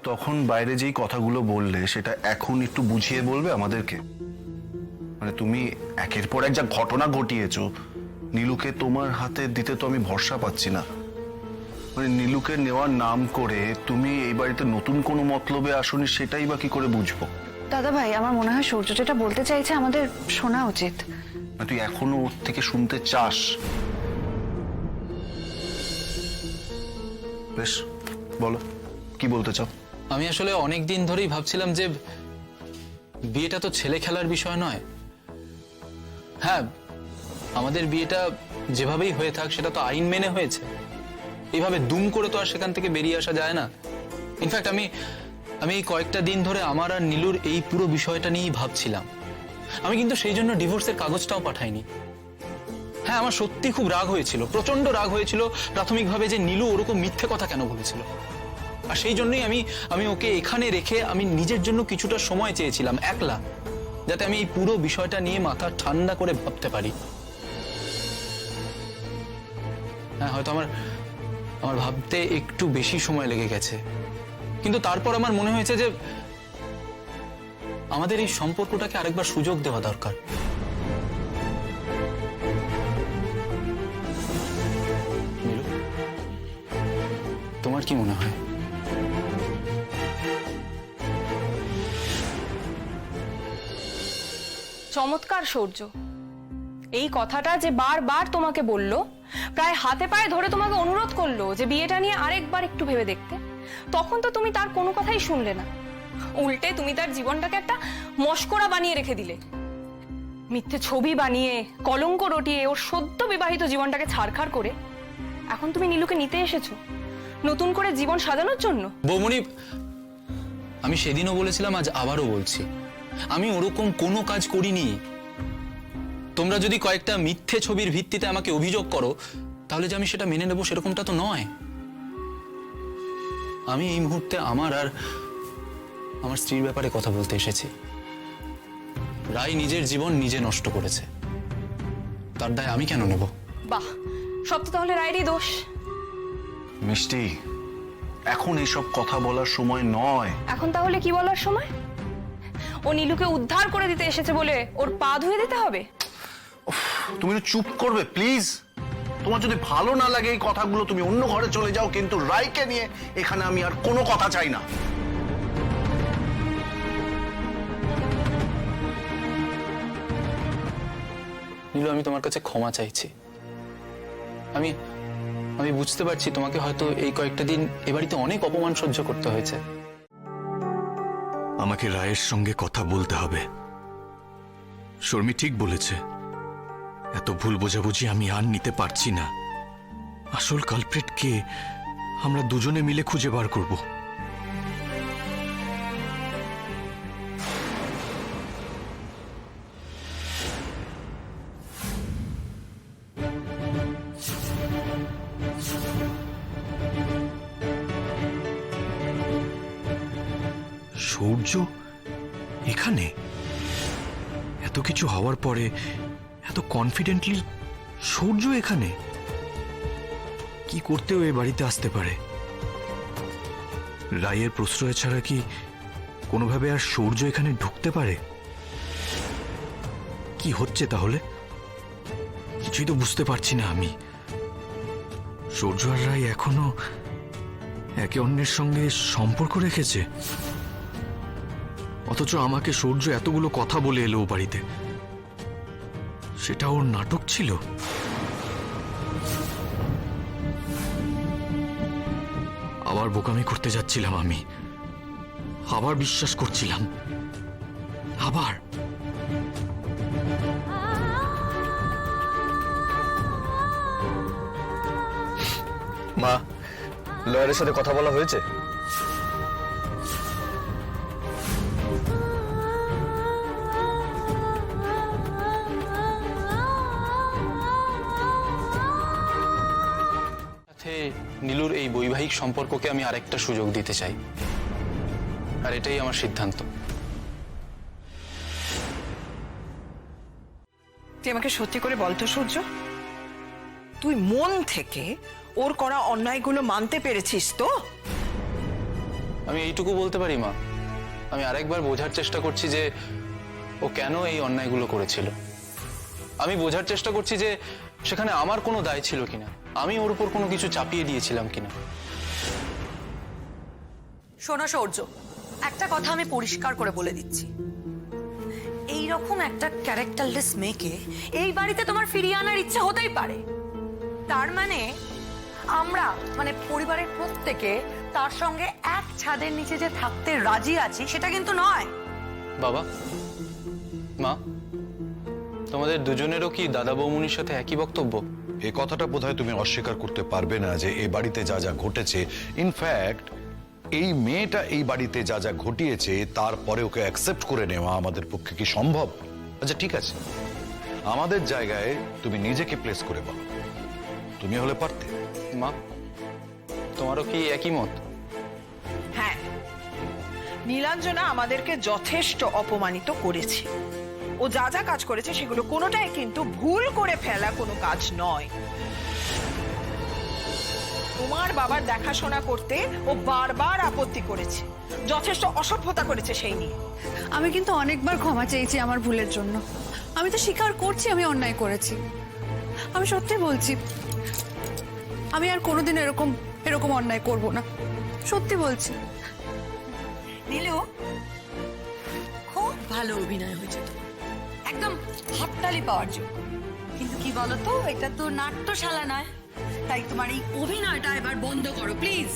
তখন বাইরে যেই কথাগুলো বললে সেটা এখন একটু বুঝিয়ে বলবে আমাদেরকে? মানে তুমি একের পর এক যা ঘটনা ঘটিয়েছো, নীলুকে তোমার হাতে দিতে তো আমি ভরসা পাচ্ছি না। মানে নীলুকে নেওয়ার নাম করে তুমি এই বাড়িতে নতুন কোনো মতলবে আসনি, সেটাই বা কি করে বুঝবো? দাদা ভাই, আমার মনে হয় সূর্য যেটা বলতে চাইছে আমাদের শোনা উচিত। তুই এখনো ওর থেকে শুনতে চাস? বেশ, বলো কি বলতে চাও। আমি আসলে অনেক দিন ধরেই ভাবছিলাম যে বিয়েটা তো ছেলে খেলার বিষয় নয়। হ্যাঁ, আমাদের বিয়েটা যেভাবেই হয়ে থাক সেটা তো আইন মেনে হয়েছে। এইভাবে দুম করে তো আর সেখান থেকে বেরিয়ে আসা যায় না। ইনফ্যাক্ট আমি এই কয়েকটা দিন ধরে আমার আর নীলুর এই পুরো বিষয়টা নিয়েই ভাবছিলাম। আমি কিন্তু সেই জন্য ডিভোর্সের কাগজটাও পাঠাইনি। হ্যাঁ, আমার সত্যি খুব রাগ হয়েছিল, প্রচন্ড রাগ হয়েছিল প্রাথমিকভাবে যে নীলু ওরকম মিথ্যে কথা কেন বলেছিল। আর সেই জন্যই আমি ওকে এখানে রেখে আমি নিজের জন্য কিছুটা সময় চেয়েছিলাম একলা, যাতে আমি এই পুরো বিষয়টা নিয়ে মাথা ঠান্ডা করে ভাবতে পারি। হ্যাঁ, হয়তো আমার ভাবতে একটু বেশি সময় লেগে গেছে, কিন্তু তারপর আমার মনে হয়েছে যে আমাদের এই সম্পর্কটাকে আরেকবার সুযোগ দেওয়া দরকার। নীলু, তোমার কি মনে হয়? চমৎকার সূর্য, এই কথাটা যে বারবার তোমাকে বলল, প্রায় হাতে পায়ে ধরে তোমাকে অনুরোধ করলো যে বিয়েটা নিয়ে আরেকবার একটু ভেবে দেখতে, তখন তো তুমি তার কোনো কথাই শুনলে না। উল্টে তুমি তার জীবনটাকে একটা মশকরা বানিয়ে রেখে দিলে। মিথ্যে ছবি বানিয়ে, কলঙ্ক রটিয়ে ওর সদ্য বিবাহিত জীবনটাকে ছাড়খাড় করে এখন তুমি নীলুকে নিতে এসেছো নতুন করে জীবন সাজানোর জন্য। বৌমনি, আমি সেদিনও বলেছিলাম, আজ আবারও বলছি, আমি ওরকম কোনো কাজ করিনি। তোমরা যদি কয়েকটা মিথ্যে ছবির ভিত্তিতে আমাকে অভিযোগ করো, তাহলে যে আমি সেটা মেনে নেব সেরকমটা তো নয়। আমি এই মুহূর্তে আমার আর আমার স্ত্রীর ব্যাপারে কথা বলতে এসেছি। রাই নিজের জীবন নিজে নষ্ট করেছে, তার দায় আমি কেন নেব? বাহ, সব তো তাহলে রায়েরই দোষ। মিষ্টি, এখন এইসব কথা বলার সময় নয়। এখন তাহলে কি বলার সময়? ও নীলুকে উদ্ধার করে দিতে এসেছে বলে ওর পা ধুয়ে দিতে হবে? তুমি একটু চুপ করবে প্লিজ? তোমার যদি ভালো না লাগে এই কথাগুলো, তুমি অন্য ঘরে চলে যাও, কিন্তু রাইকে নিয়ে এখানে আমি আর কোনো কথা চাই না। নীলু, আমি তোমার কাছে ক্ষমা চাইছি। আমি বুঝতে পারছি তোমাকে হয়তো এই কয়েকটা দিন এ বাড়িতে অনেক অপমান সহ্য করতে হয়েছে। আমাকে রায়ের সঙ্গে কথা বলতে হবে। শর্মি ঠিক বলেছে, এত ভুল বোঝাবুঝি আমি আর নিতে পারছি না। আসল কালপ্রিট কে আমরা দুজনে মিলে খুঁজে বার করব। সূর্য এখানে? এত কিছু হওয়ার পরে এত কনফিডেন্টলি সূর্য এখানে? কি করতেও এ বাড়িতে আসতে পারে? রায়ের প্রশ্রয় ছাড়া কি কোনোভাবে আর সূর্য এখানে ঢুকতে পারে? কি হচ্ছে তাহলে? কিছুই তো বুঝতে পারছি না আমি। সূর্য আর রায় এখনো একে অন্যের সঙ্গে সম্পর্ক রেখেছে, অথচ আমাকে সূর্য এতগুলো কথা বলে এলো ও বাড়িতে। সেটা ওর নাটক ছিল? আবার বোকামি করতে যাচ্ছিলাম আমি, আবার বিশ্বাস করছিলাম, আবার। মা, লয়ারের সাথে কথা বলা হয়েছে? নীলুর এই বৈবাহিক সম্পর্ককে আমি আরেকটা সুযোগ দিতে চাই, আর এটাই আমার সিদ্ধান্ত। তুই আমাকে সত্যি করে বলতো সূর্য, তুই মন থেকে ওর করা অন্যায়গুলো মানতে পেরেছিস তো? আমি এইটুকু বলতে পারি মা, আমি আরেকবার বোঝার চেষ্টা করছি যে ও কেন এই অন্যায়গুলো করেছিল। আমি বোঝার চেষ্টা করছি যে সেখানে আমার কোনো দায় ছিল কিনা, আমি ওর উপর কোনো কিছু চাপিয়ে দিয়েছিলাম কিনা। শোনো সৌর্য, একটা কথা আমি পরিষ্কার করে বলে দিচ্ছি, এই রকম একটা ক্যারেক্টারলেস মেয়েকে এই বাড়িতে তোমার ফিরিয়ে আনার ইচ্ছা হতেই পারে। তার মানে আমরা মানে পরিবারের প্রত্যেকে তার সঙ্গে এক ছাদের নিচে যে থাকতে রাজি আছি সেটা কিন্তু নয়। বাবা, মা, তোমাদের দুজনেরও কি দাদা বৌমনির সাথে একই বক্তব্য? এই কথাটা বোধহয় তুমি অস্বীকার করতে পারবে না যে এই বাড়িতে যা যা ঘটেছে, ইনফ্যাক্ট এই মেয়েটা এই বাড়িতে যা যা ঘটিয়েছে তারপরে ওকে অ্যাকসেপ্ট করে নেওয়া আমাদের পক্ষে কি সম্ভব? আচ্ছা ঠিক আছে, আমাদের জায়গায় তুমি নিজেকে প্লেস করে বলো, তুমি হলে পারতে? মা, তোমারও কি একই মত? হ্যাঁ, নীলাঞ্জনা আমাদেরকে যথেষ্ট অপমানিত করেছে। ও যা যা কাজ করেছে সেগুলো কোনোটাই কিন্তু ভুল করে ফেলা কোনো কাজ নয়। তোমার বাবার দেখাশোনা করতে ও বারবার আপত্তি করেছে, যথেষ্ট অসভ্যতা করেছে সেই নিয়ে। আমি কিন্তু অনেকবার ক্ষমা চেয়েছি আমার ভুলের জন্য। আমি তো স্বীকার করছি আমি অন্যায় করেছি। আমি সত্যি বলছি, আমি আর কোনোদিন এরকম অন্যায় করব না। সত্যি বলছি। নীলু, খুব ভালো অভিনয় হয়েছে তো, একদম হাততালি পাওয়ার যোগ্য। কিন্তু কি বলতো, এটা তো নাট্যশালা নয়, তাই তোমার এই অভিনয়টা এবার বন্ধ করো প্লিজ।